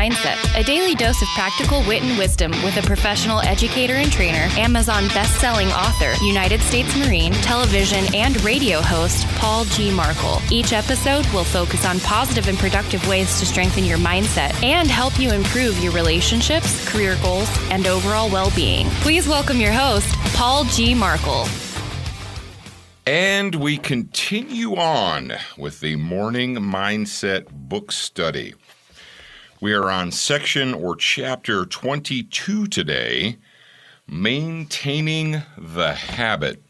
Mindset, a daily dose of practical wit and wisdom with a professional educator and trainer, Amazon best-selling author, United States Marine, television and radio host, Paul G. Markle. Each episode will focus on positive and productive ways to strengthen your mindset and help you improve your relationships, career goals, and overall well-being. Please welcome your host, Paul G. Markle. And we continue on with the Morning Mindset book study. We are on section or chapter 22 today, Maintaining the Habit.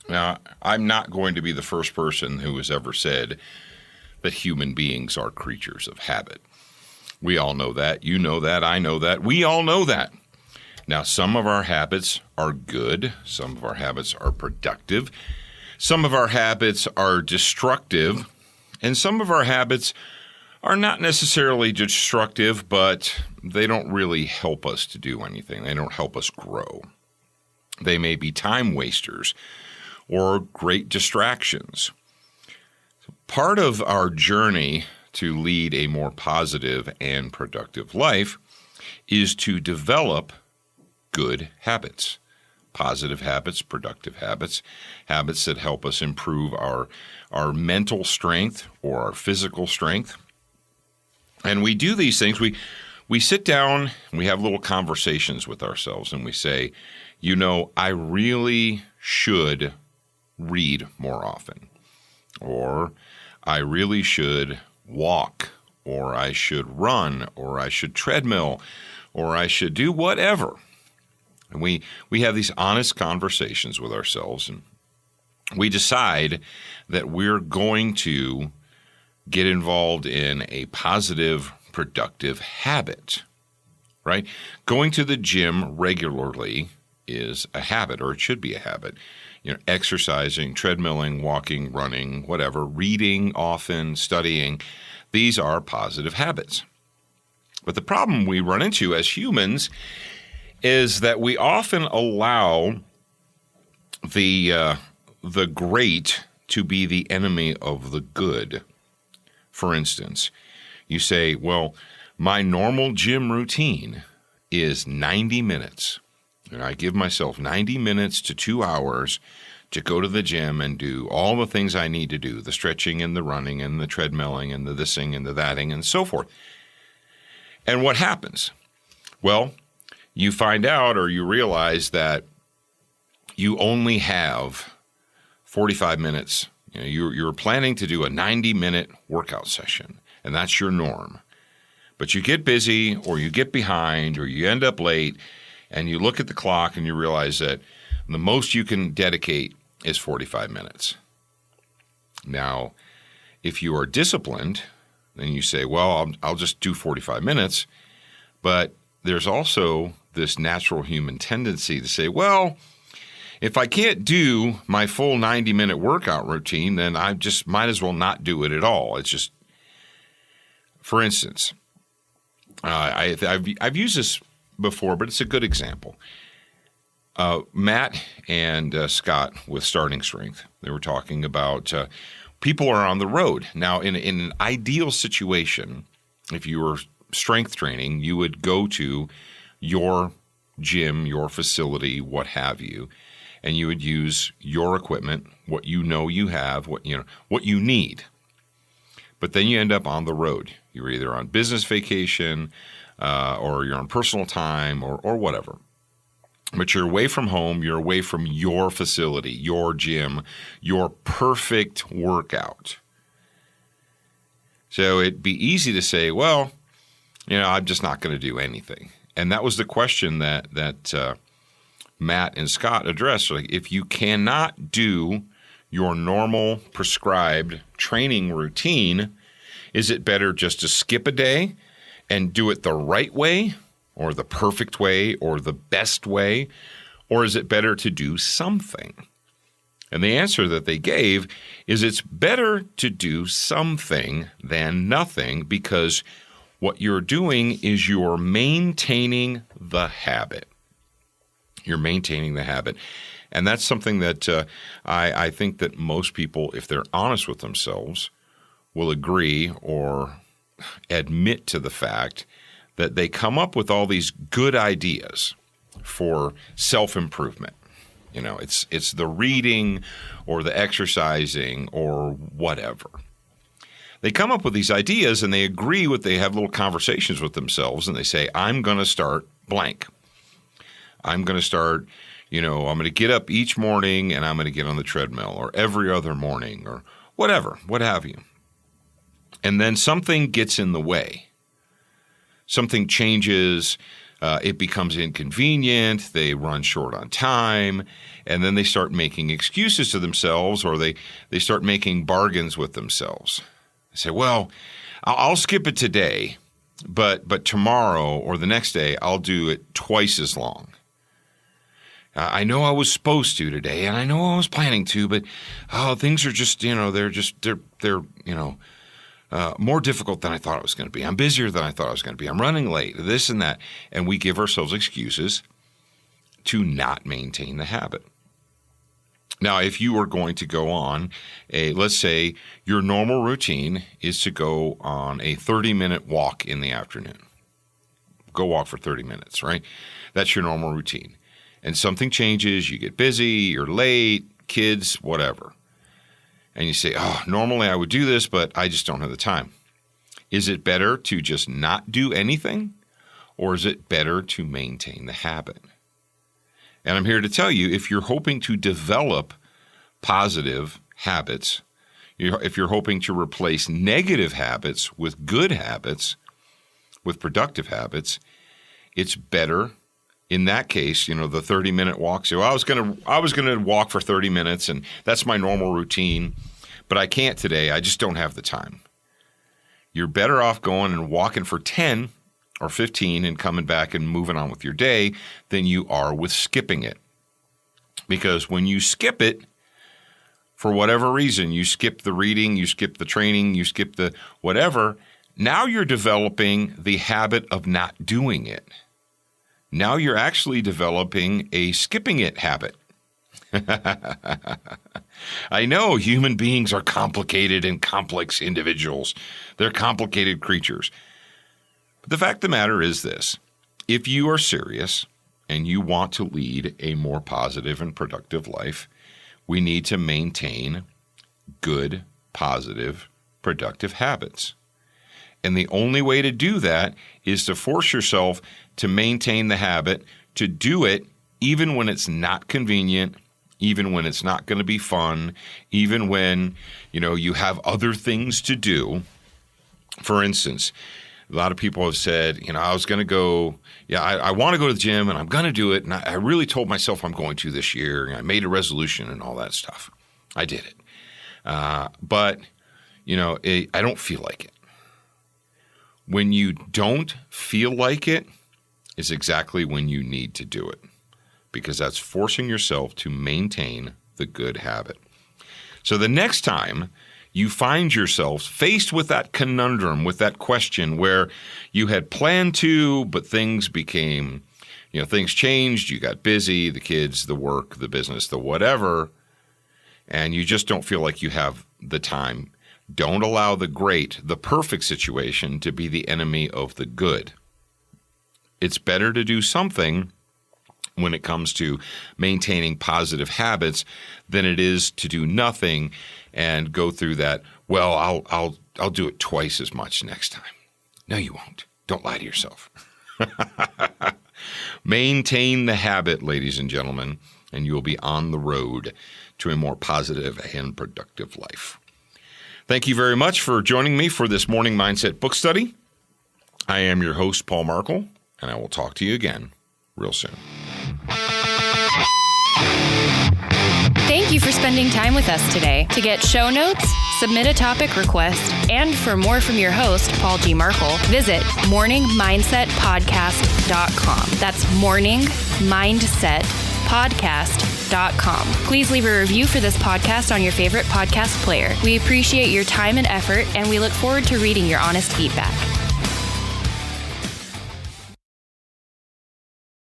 Now, I'm not going to be the first person who has ever said that human beings are creatures of habit. We all know that. You know that. I know that. We all know that. Now, some of our habits are good. Some of our habits are productive. Some of our habits are destructive. And some of our habits are not necessarily destructive, but they don't really help us to do anything. They don't help us grow. They may be time wasters or great distractions. Part of our journey to lead a more positive and productive life is to develop good habits, positive habits, productive habits, habits that help us improve our mental strength or our physical strength. And we do these things. We sit down and we have little conversations with ourselves and we say, you know, I really should read more often, or I really should walk, or I should run, or I should treadmill, or I should do whatever. And we have these honest conversations with ourselves, and we decide that we're going to get involved in a positive, productive habit, right? Going to the gym regularly is a habit, or it should be a habit. You know, exercising, treadmilling, walking, running, whatever, reading often, studying, these are positive habits. But the problem we run into as humans is that we often allow the great to be the enemy of the good. For instance, you say, well, my normal gym routine is 90 minutes. And I give myself 90 minutes to 2 hours to go to the gym and do all the things I need to do, the stretching and the running and the treadmilling and the thising and the thating and so forth. And what happens? Well, you find out or you realize that you only have 45 minutes. You know, you're planning to do a 90-minute workout session, and that's your norm. But you get busy or you get behind or you end up late, and you look at the clock and you realize that the most you can dedicate is 45 minutes. Now, if you are disciplined, then you say, well, I'll just do 45 minutes. But there's also this natural human tendency to say, well, if I can't do my full 90-minute workout routine, then I just might as well not do it at all. It's just, for instance, I've used this before, but it's a good example. Matt and Scott with Starting Strength, they were talking about people are on the road. Now, in an ideal situation, if you were strength training, you would go to your gym, your facility, what have you, and you would use your equipment, what you know you have, what you need. But then you end up on the road. You're either on business vacation, or you're on personal time, or whatever. But you're away from home, you're away from your facility, your gym, your perfect workout. So it'd be easy to say, well, I'm just not going to do anything. And that was the question that Matt and Scott addressed. Like, if you cannot do your normal prescribed training routine, is it better just to skip a day and do it the right way, or the perfect way, or the best way? Or is it better to do something? And the answer that they gave is it's better to do something than nothing, because what you're doing is you're maintaining the habit. You're maintaining the habit. And that's something that I think that most people, if they're honest with themselves, will agree or admit to the fact that they come up with all these good ideas for self-improvement. You know, it's the reading or the exercising or whatever. They come up with these ideas and they agree with, they have little conversations with themselves and they say, I'm going to start blank. I'm going to start, I'm going to get up each morning and I'm going to get on the treadmill, or every other morning, or whatever, what have you. And then something gets in the way. Something changes. It becomes inconvenient. They run short on time. And then they start making excuses to themselves, or they start making bargains with themselves. They say, well, I'll skip it today, but tomorrow or the next day, I'll do it twice as long. I know I was supposed to today, and I know I was planning to, but things are just, they're more difficult than I thought it was going to be. I'm busier than I thought I was going to be. I'm running late, this and that. And we give ourselves excuses to not maintain the habit. Now, if you are going to go on let's say your normal routine is to go on a 30-minute walk in the afternoon. Go walk for 30 minutes, right? That's your normal routine. And something changes, you get busy, you're late, kids, whatever. And you say, normally I would do this, but I just don't have the time. Is it better to just not do anything, or is it better to maintain the habit? And I'm here to tell you, if you're hoping to develop positive habits, if you're hoping to replace negative habits with good habits, with productive habits, it's better. In that case, the 30-minute walk. So I was going to walk for 30 minutes, and that's my normal routine, but I can't today. I just don't have the time. You're better off going and walking for 10 or 15 and coming back and moving on with your day than you are with skipping it. Because when you skip it, for whatever reason, you skip the reading, you skip the training, you skip the whatever, now you're developing the habit of not doing it. Now you're actually developing a skipping it habit. I know human beings are complicated and complex individuals. They're complicated creatures. But the fact of the matter is this. If you are serious and you want to lead a more positive and productive life, we need to maintain good, positive, productive habits. And the only way to do that is to force yourself to maintain the habit, to do it even when it's not convenient, even when it's not going to be fun, even when, you have other things to do. For instance, a lot of people have said, I was going to go, I want to go to the gym and I'm going to do it. And I really told myself I'm going to this year. And I made a resolution and all that stuff. I did it. But I don't feel like it. When you don't feel like it is exactly when you need to do it, because that's forcing yourself to maintain the good habit. So the next time you find yourself faced with that conundrum, with that question where you had planned to, but things became, things changed, you got busy, the kids, the work, the business, the whatever, and you just don't feel like you have the time. Don't allow the great, the perfect situation to be the enemy of the good. It's better to do something when it comes to maintaining positive habits than it is to do nothing and go through that, well, I'll do it twice as much next time. No, you won't. Don't lie to yourself. Maintain the habit, ladies and gentlemen, and you will be on the road to a more positive and productive life. Thank you very much for joining me for this Morning Mindset book study. I am your host, Paul Markle, and I will talk to you again real soon. Thank you for spending time with us today. To get show notes, submit a topic request, and for more from your host, Paul G. Markle, visit morningmindsetpodcast.com. That's morningmindsetpodcast.com. Please leave a review for this podcast on your favorite podcast player. We appreciate your time and effort, and we look forward to reading your honest feedback.